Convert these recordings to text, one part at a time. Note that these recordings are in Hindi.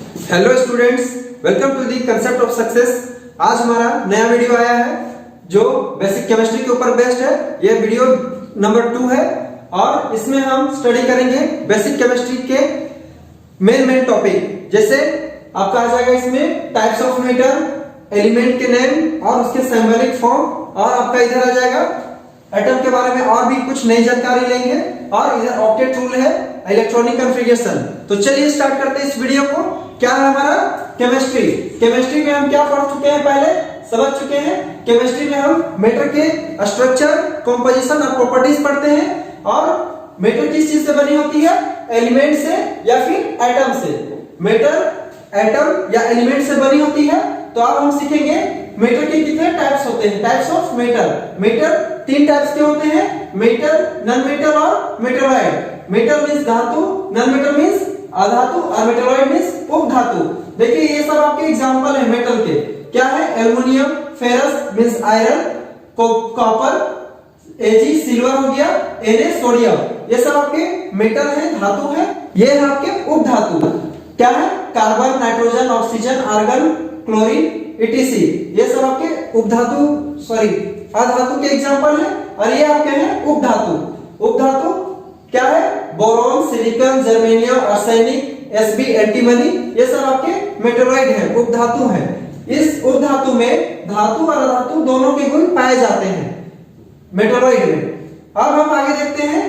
Hello students, welcome to the concept of success. आज हमारा नया वीडियो आया है जो बेसिक केमिस्ट्री के ऊपर बेस्ड है। यह वीडियो नंबर 2 है और इसमें हम स्टडी करेंगे बेसिक केमिस्ट्री के मेन टॉपिक। जैसे आपका आ जाएगा इसमें टाइप्स ऑफ मैटर, एलिमेंट के नेम और उसके सिंबॉलिक फॉर्म, और आपका इधर आ जाएगा एटम के बारे में और भी कुछ नई जानकारी लेंगे, और इधर ऑक्टेट रूल है, इलेक्ट्रॉनिक कॉन्फ़िगरेशन। तो चलिए स्टार्ट करते हैं इस वीडियो को। क्या है हमारा केमिस्ट्री। केमिस्ट्री में हम क्या पढ़ चुके हैं, पहले समझ चुके हैं। केमिस्ट्री में हम मैटर के स्ट्रक्चर, कंपोजिशन और प्रॉपर्टीज पढ़ते हैं। और मैटर किस चीज से बनी होती है, एलिमेंट से या फिर एटम से। मैटर एटम या एलिमेंट से बनी होती है। तो अब हम सीखेंगे मैटर के कितने टाइप्स होते हैं, types of matter. Matter 3 types के होते हैं, मेटल, नॉन मेटल और मेटलॉइड। मेटल मींस धातु, नॉन मेटल मींस अधातु और मेटलॉइड मींस उपधातु। देखिए ये सब आपके एग्जांपल है मेटल के। क्या है, aluminium, ferrous means iron, copper, Ag silver हो गया, Na सोडियम। ये सब आपके मेटल है, धातु है। ये है आपके उपधातु। क्या है, carbon, nitrogen, oxygen, argon, chlorine, etc। ये सब आपके उपधातु अधातु के एग्जांपल है। और ये आपके हैं उपधातु। उपधातु क्या है, boron, silicon, germanium, arsenic, Sb, antimony. ये सब आपके मेटलॉइड हैं, उपधातु हैं। इस उपधातु में धातु और अधातु दोनों के गुण पाए जाते हैं मेटलॉइड में। अब हम आगे देखते हैं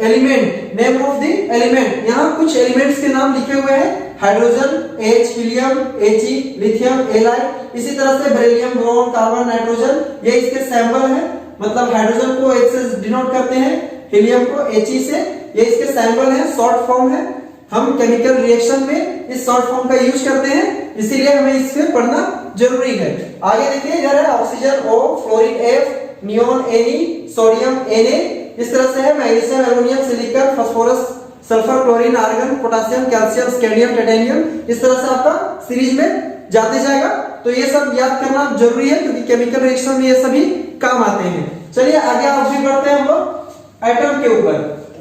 element, name of the element. यहाँ कुछ एलिमेंट्स के नाम लिखे हुए हैं, hydrogen, H, helium, He, lithium, Li। इसी तरह से बेरिलियम, बोरॉन, कार्बन, नाइट्रोजन, ये इसके सिंबल है। मतलब हाइड्रोजन को H से डिनोट करते हैं, हीलियम को He से। ये इसके सिंबल है, शॉर्ट फॉर्म है। हम केमिकल रिएक्शन में इस शॉर्ट फॉर्म का यूज करते हैं, इसीलिए हमें इसे पढ़ना जरूरी है। आगे देखिए, इधर है oxygen O, fluorine F, neon Ne, sodium Na। इस तरह से है magnesium, aluminium, silicon, phosphorus, sulphur, chlorine, argon, potassium, calcium, scandium, titanium. इस तरह से आपका सीरीज में जाते जाएगा। तो ये सब याद करना जरूरी है क्योंकि केमिकल रिएक्शन में ये सभी काम आते हैं। चलिए आगे आप भी बढ़ते हैं हम लोग एटम के ऊपर।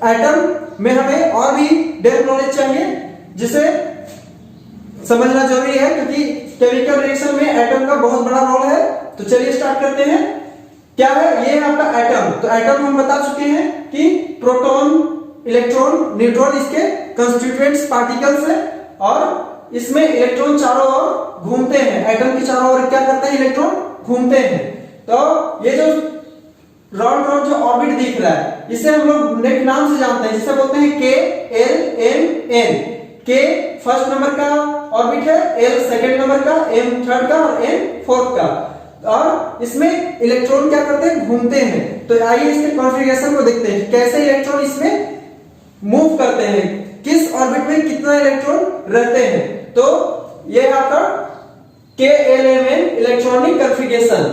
एटम में हमें और भी डेप्थ नॉलेज चाहिए जिसे समझना जरूरी है क्योंकि केमिकल रिएक्शन में एटम का बहुत बड़ा रोल है। तो चलिए स्टार्ट करते हैं। क्या है, ये है आपका एटम। तो एटम हम बता चुके हैं कि प्रोटॉन, इलेक्ट्रॉन, न्यूट्रॉन इसके कंस्टिट्यूएंट्स पार्टिकल्स है। और इसमें इलेक्ट्रॉन चारों ओर घूमते हैं। एटम के चारों ओर क्या करते हैं, इलेक्ट्रॉन घूमते हैं। तो ये जो राउंड जो ऑर्बिट दिख रहा है, इसे हम लोग नेट नाम से जानते हैं, जिसे बोलते हैं K, L, M, N। K first number का ऑर्बिट है, L सेकंड नंबर का, M थर्ड का और N फोर्थ का। और इसमें इलेक्ट्रॉन क्या करते हैं, घूमते हैं। तो आइए इसके कॉन्फ़िगरेशन को देखते हैं, कैसे इलेक्ट्रॉन इसमें मूव करते हैं, किस ऑर्बिट में कितना इलेक्ट्रॉन रहते हैं। तो ये है आपका KLMN, electronic configuration.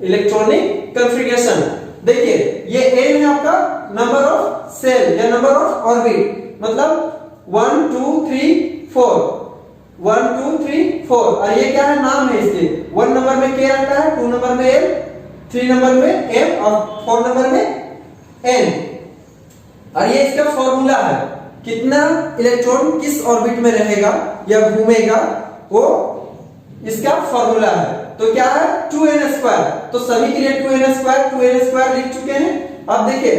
Electronic configuration देखिए, ये N है आपका नंबर ऑफ सेल या नंबर ऑफ ऑर्बिट। मतलब 1 2 3 4, 1 2 3 4। और ये क्या है, नाम है इसके। 1 नंबर में K रहता है, 2 नंबर में L, 3 नंबर में M और 4 नंबर में N। और ये इसका फॉर्मूला है, कितना इलेक्ट्रॉन किस ऑर्बिट में रहेगा या घूमेगा, वो इसका फॉर्मूला है। तो क्या है, 2n²। तो सभी के लिए 2n² लिख चुके हैं। अब देखिए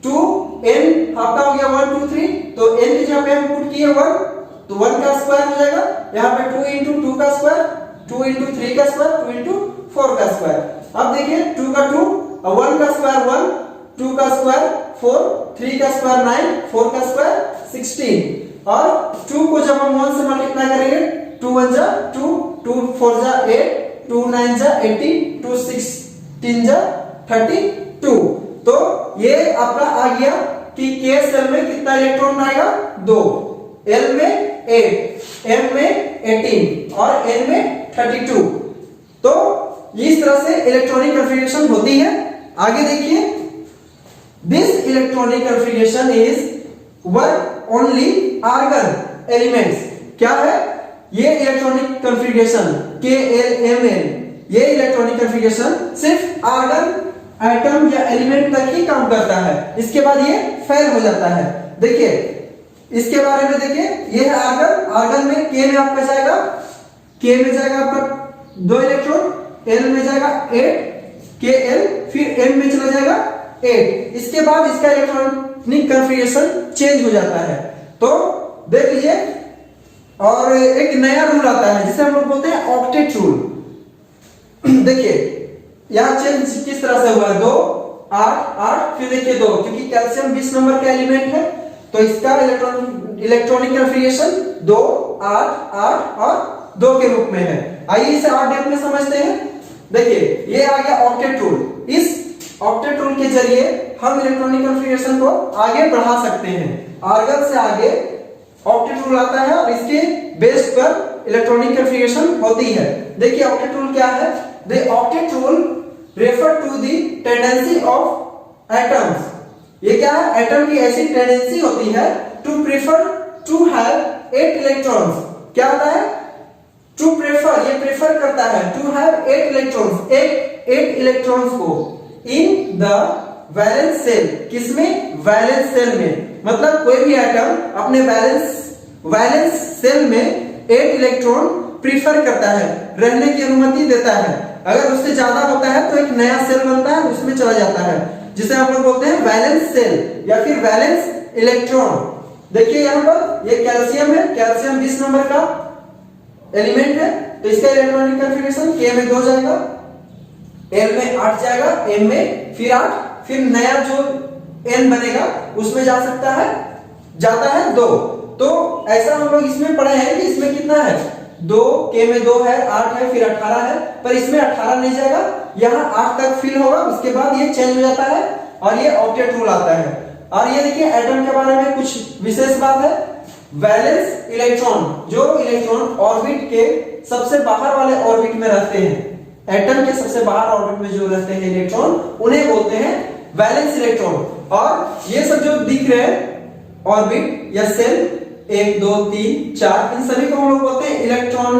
2n आपका हो गया 1 2 3। तो n की जगह पे हम पुट किए 1, तो 1 का स्क्वायर हो जाएगा। यहाँ पे 2 into 2 का स्क्वायर, 2 into 3 का स्क्वायर, 2 into 4 का स्क्वायर। अब देखिए 2 का 2, 1 का स्क्वायर 1, 2 का स्क्वायर 4, 3 का स्क्वायर 9, 4 का स्क्वायर 16। और 2 को जब हम 1 से मल्टीप्लाई करेंगे, 2 1 जा 2, 2 4 जा 8, 2 9 जा 18, 2 16 जा 32। तो ये आपका आ गया कि K सेल में कितना इलेक्ट्रॉन आएगा, 2, L में 8, M में 18 और N में 32। तो इस तरह से इलेक्ट्रॉनिक कॉन्फ़िगरेशन होती है। आगे देखिए, this electronic configuration is work only argon elements. क्या है, ये इलेक्ट्रॉनिक कॉन्फ़िगरेशन KLMN, ये इलेक्ट्रॉनिक कॉन्फ़िगरेशन सिर्फ आर्गन, एटम या एलिमेंट तक ही काम करता है। इसके बाद ये फेल हो जाता है। देखिए इसके बारे में देखिए, ये है आर्गन। आर्गन में के में आपका जाएगा, के में जाएगा आपका 2 इलेक्ट्रॉन, एल में जाएगा 8 के एल, फिर एम में चला जाएगा 8। इसके बाद इसका इलेक्ट्रॉनिक कन्फिगरेशन चेंज हो जाता है। तो देख लीजिए, और एक नया रूल आता है जिसे हम लोग बोलते हैं ऑक्टेट रूल। देखिए यहां चेंज किस तरह से हुआ है, 2 8 8, फिर देखिए 2, क्योंकि कैल्शियम 20 नंबर का एलिमेंट है तो इसका इलेक्ट्रॉनिक कन्फिगरेशन 2 8 8 और 2 के रूप में है। आइए इसे और डेप्थ में समझते हैं। देखिए ये आ गया ऑक्टेट रूल। इस ऑक्टेट रूल के जरिए हम इलेक्ट्रॉनिक कन्फिगरेशन को आगे बढ़ा सकते हैं। आर्गन से आगे ऑक्टेट रूल आता है और इसके बेस पर इलेक्ट्रॉनिक कन्फिगरेशन होती है। देखिए ऑक्टेट रूल क्या है, the octet rule refer to the tendency of atoms. ये क्या है, एटम की ऐसी टेंडेंसी होती है to prefer to have 8 electrons. क्या होता है, टू प्रेफर, ये प्रेफर करता है टू हैव 8 इलेक्ट्रॉन्स, 8 इलेक्ट्रॉन्स को इन द वैलेंस सेल। किसमें, वैलेंस सेल में। मतलब कोई भी एटम अपने वैलेंस सेल में 8 इलेक्ट्रॉन प्रीफर करता है, रहने की अनुमति देता है। अगर उससे ज्यादा होता है तो एक नया सेल बनता है, उसमें चला जाता है, जिसे हम लोग बोलते हैं वैलेंस सेल या फिर वैलेंस इलेक्ट्रॉन। देखिए यहां पर ये कैल्शियम है, कैल्शियम 20 नंबर का एलिमेंट है, तो इसका इलेक्ट्रॉनिक कन्फिगरेशन के में 2 जाएगा, एल में 8 जाएगा, एम में फिर 8, फिर नया जो एन बनेगा उसमें जा सकता है, जाता है 2। तो ऐसा हम लोग इसमें पढ़े हैं कि इसमें कितना है, 2, के में 2 है, 8 है, फिर 18 है, पर इसमें 18 नहीं जाएगा, यहाँ 8 तक फिल होगा, उसके बाद ये चेंज हो जाता है और ये ऑक्टेट रूल आता है। और ये देखिए एटम के बारे में कुछ विशेष बात है। वैलेंस इलेक्ट्रॉन, जो इलेक्ट्रॉन ऑर्बिट के सबसे बाहर वाले ऑर्बिट में रहते हैं, एटम के सबसे बाहर ऑर्बिट में जो रहते हैं इलेक्ट्रॉन, उन्हें बोलते हैं वैलेंस इलेक्ट्रॉन। और ये सब जो दिख रहे हैं ऑर्बिट या सेल 1 2 3 4, इन सभी को हम लोग बोलते हैं इलेक्ट्रॉन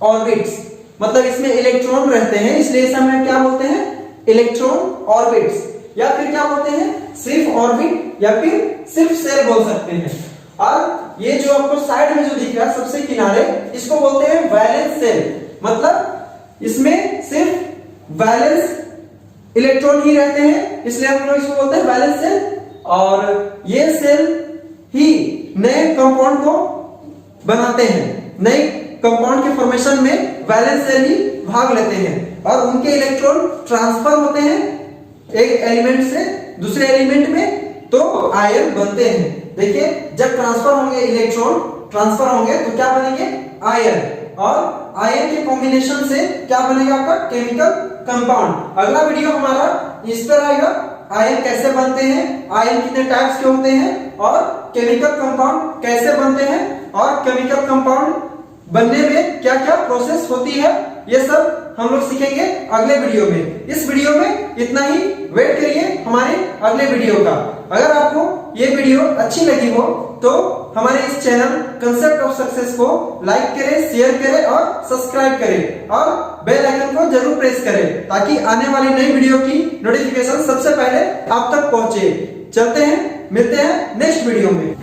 ऑर्बिट्स। मतलब इसमें इलेक्ट्रॉन रहते हैं, इसलिए इसे हम क्या बोलते हैं, इलेक्ट्रॉन ऑर्बिट्स, या फिर क्या बोलते हैं, सिर्फ ऑर्बिट या फिर सिर्फ सेल बोल सकते हैं। और ये जो आपको साइड में जो दिख रहा है सबसे किनारे, इसको बोलते हैं वैलेंस सेल। मतलब इसमें सिर्फ वैलेंस इलेक्ट्रॉन ही रहते हैं, इसलिए हम लोग इसको बोलते हैं वैलेंस सेल। और ये सेल ही नए कंपाउंड को बनाते हैं, नए कंपाउंड के फॉर्मेशन में वैलेंस सेल ही भाग लेते हैं और उनके इलेक्ट्रॉन ट्रांसफर होते हैं एक एलिमेंट से दूसरे एलिमेंट में, तो आयन बनते हैं। देखिए जब ट्रांसफर होंगे, इलेक्ट्रॉन ट्रांसफर होंगे तो क्या बनेंगे, आयन, और आयन के कॉम्बिनेशन से क्या बनेगा आपका केमिकल कंपाउंड। अगला वीडियो हमारा इस पर आएगा, आयन कैसे बनते हैं, आयन कितने टाइप्स के होते हैं और केमिकल कंपाउंड कैसे बनते हैं, और केमिकल कंपाउंड बनने में क्या क्या प्रोसेस होती है, ये सब हम लोग सीखेंगे अगले वीडियो में। इस वीडियो में इतना ही, वेट करिए हमारे अगले वीडियो का। अगर आपको ये वीडियो अच्छी लगी हो तो हमारे इस चैनल कंसेप्ट ऑफ सक्सेस को लाइक करें, शेयर करें और सब्सक्राइब करें, और बेल आइकन को जरूर प्रेस करें ताकि आने वाली नई वीडियो की नोटिफिकेशन सबसे पहले आप तक पहुंचे। चलते हैं, मिलते हैं नेक्स्ट वीडियो में।